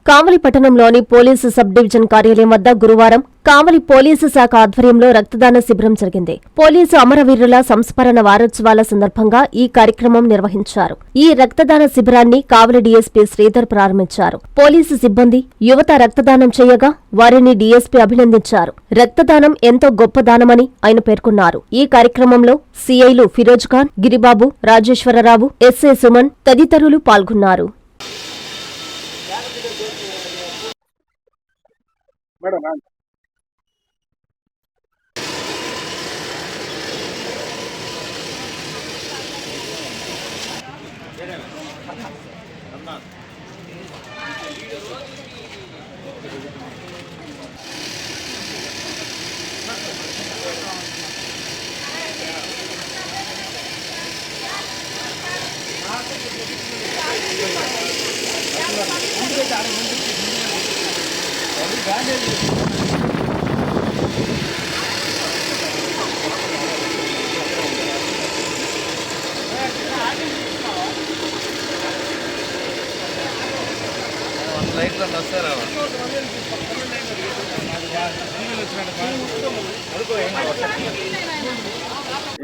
కావలి పట్టణంలోని police sub division కార్యాలయం వద్ద గురువారం కావలి పోలీసు శాఖ ఆధ్వర్యంలో రక్తదాన శిబిరం జరిగింది. పోలీసు అమరవీరుల సంస్మరణ వారోత్సవాల సందర్భంగా ఈ కార్యక్రమం నిర్వహించారు. ఈ రక్తదాన శిబిరాన్ని కావలి డీఎస్పీ శ్రీధర్ ప్రారంభించారు. పోలీసు సిబ్బంది యువత రక్తదానం చేయగా వారిని డీఎస్పీ అభినందించారు. రక్తదానం ఎంతో గొప్ప దానమని ఆయన పేర్కొన్నారు. ఈ కార్యక్రమంలో సీఐలు ఫిరోజ్ ఖాన్, గిరిబాబు, రాజేశ్వరరావు, ఎస్ఏ సుమన్ తదితరులు పాల్గొన్నారు.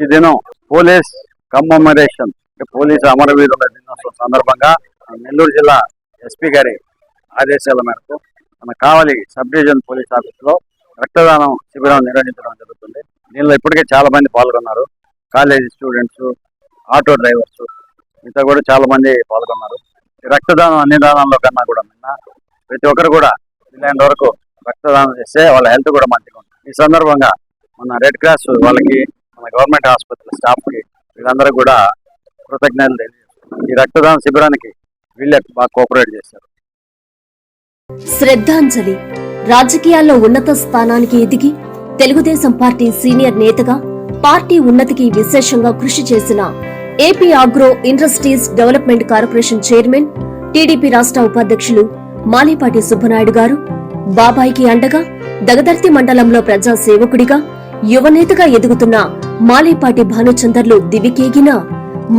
ఈ దినం పోలీస్ కమ్మమరేషన్ పోలీసు అమరవీరుల దినోత్సవం సందర్భంగా నెల్లూరు జిల్లా ఎస్పీ గారి ఆదేశాల మేరకు మన కావలి సబ్ డివిజన్ పోలీస్ ఆఫీసులో రక్తదానం శిబిరం నిర్వహించడం జరుగుతుంది. దీనిలో ఇప్పటికే చాలా మంది పాల్గొన్నారు. కాలేజీ స్టూడెంట్స్, ఆటో డ్రైవర్స్ ఇంత కూడా చాలా మంది పాల్గొన్నారు. రక్తదానం అన్ని దానాల్లో కన్నా కూడా ప్రతి ఒక్కరు కూడా వీలైనంత వరకు రక్తదానం చేస్తే వాళ్ళ హెల్త్ కూడా మంచిగా ఉంటుంది. ఈ సందర్భంగా మన రెడ్ క్రాస్ వాళ్ళకి, మన గవర్నమెంట్ హాస్పిటల్ స్టాఫ్కి వీళ్ళందరూ కూడా కృతజ్ఞతలు తెలియజేస్తారు. ఈ రక్తదాన శిబిరానికి వీళ్ళే బాగా కోఆపరేట్ చేశారు. శ్రద్ధాంజలి రాజకీయాల్లో ఉన్నత స్థానానికి ఎదిగి తెలుగుదేశం పార్టీ సీనియర్ నేతగా పార్టీ ఉన్నతికి విశేషంగా కృషి చేసిన AP agro industries development corporation chairman, TDP రాష్ట్ర ఉపాధ్యక్షులు మాలేపాటి సుబ్బనాయుడు గారు, బాబాయికి అండగా దగదర్తి మండలంలో ప్రజా సేవకుడిగా యువనేతగా ఎదుగుతున్న మాలేపాటి భానుచందర్లు దివికేగిన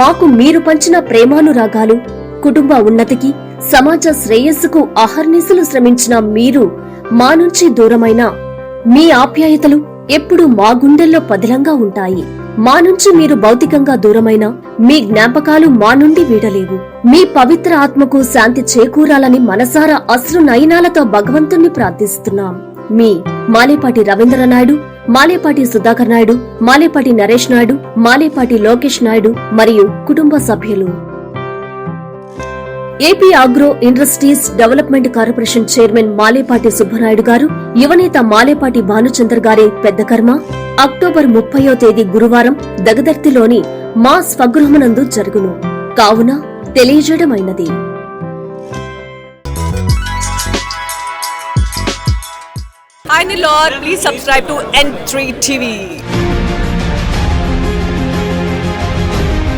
మాకు మీరు పంచిన ప్రేమానురాగాలు, కుటుంబ ఉన్నతికి, సమాజ శ్రేయస్సుకు అహర్నిశలు శ్రమించిన మీరు మా నుంచి దూరమైన మీ ఆప్యాయతలు ఎప్పుడూ మా గుండెల్లో పదిలంగా ఉంటాయి. మా నుంచి మీరు భౌతికంగా దూరమైన మీ జ్ఞాపకాలు మా నుండి వీడలేవు. మీ పవిత్ర ఆత్మకు శాంతి చేకూరాలని మనసారా అశ్రు నయనాలతో భగవంతుణ్ణి ప్రార్థిస్తున్నాం. మీ మాలేపాటి రవీంద్రనాయుడు, మాలేపాటి సుధాకర్ నాయుడు, మాలేపాటి నరేష్ నాయుడు, మాలేపాటి లోకేష్ నాయుడు మరియు కుటుంబ సభ్యులు. AP agro industries development corporation chairman Malepati Subba Naidu గారు, యువనేత మాలేపాటి భానుచందర్ గారి పెద్ద కర్మ అక్టోబర్ 30వ తేదీ గురువారం దగదర్తిలోని మా స్వగృహమునందు జరుగును కావున తెలియజేయడమైనది. Hi Nilor, please subscribe to N3 TV.